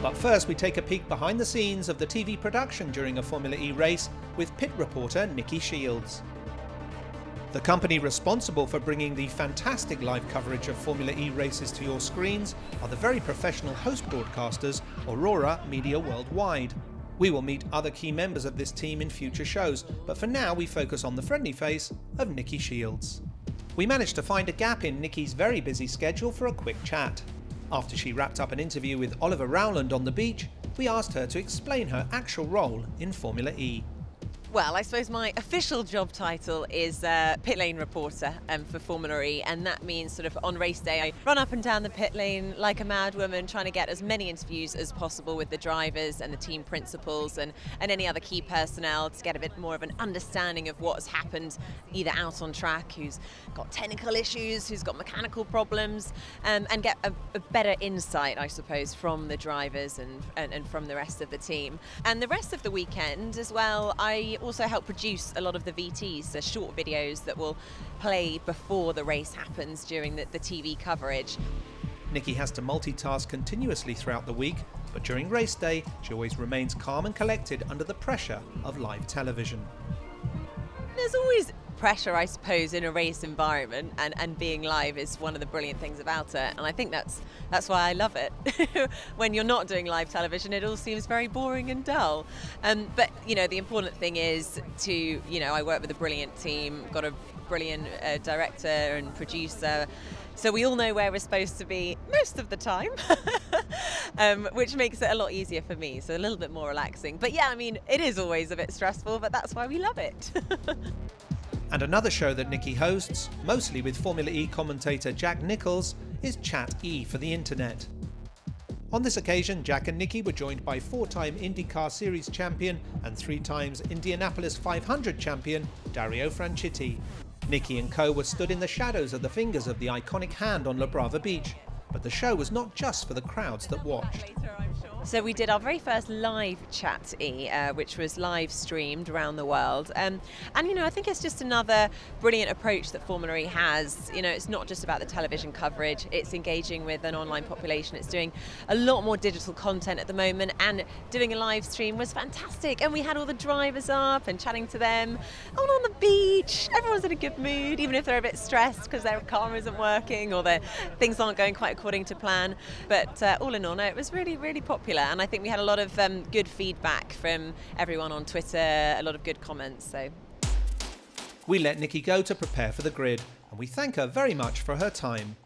But first we take a peek behind the scenes of the TV production during a Formula E race with pit reporter Nicki Shields. The company responsible for bringing the fantastic live coverage of Formula E races to your screens are the very professional host broadcasters Aurora Media Worldwide. We will meet other key members of this team in future shows, but for now we focus on the friendly face of Nicki Shields. We managed to find a gap in Nicki's very busy schedule for a quick chat. After she wrapped up an interview with Oliver Rowland on the beach, we asked her to explain her actual role in Formula E. Well, I suppose my official job title is Pitlane Reporter for Formula E, and that means sort of on race day I run up and down the pit lane like a mad woman, trying to get as many interviews as possible with the drivers and the team principals and any other key personnel to get a bit more of an understanding of what has happened either out on track, who's got technical issues, who's got mechanical problems, and get a better insight, I suppose, from the drivers and from the rest of the team. And the rest of the weekend as well, I also help produce a lot of the VTs, so short videos that will play before the race happens during the TV coverage. Nicki has to multitask continuously throughout the week, but during race day she always remains calm and collected under the pressure of live television. There's always pressure, I suppose, in a race environment, and being live is one of the brilliant things about it, and I think that's why I love it. When you're not doing live television, it all seems very boring and dull. But the important thing is to, I work with a brilliant team, got a brilliant director and producer, so we all know where we're supposed to be most of the time, which makes it a lot easier for me, so a little bit more relaxing. But yeah, it is always a bit stressful, but that's why we love it. And another show that Nicki hosts, mostly with Formula E commentator Jack Nicholls, is Chat E for the internet. On this occasion, Jack and Nicki were joined by 4-time IndyCar Series champion and 3 times Indianapolis 500 champion Dario Franchitti. Nicki and co were stood in the shadows of the fingers of the iconic hand on La Brava Beach, but the show was not just for the crowds that watched. So we did our very first live Chat E, which was live streamed around the world. And I think it's just another brilliant approach that Formula E has. It's not just about the television coverage, it's engaging with an online population. It's doing a lot more digital content at the moment, and doing a live stream was fantastic. And we had all the drivers up and chatting to them on the beach. Everyone's in a good mood, even if they're a bit stressed because their car isn't working or their things aren't going quite according to plan. But all in all, no, it was really, really popular. And I think we had a lot of good feedback from everyone on Twitter, a lot of good comments. So we let Nicki go to prepare for the grid, and we thank her very much for her time.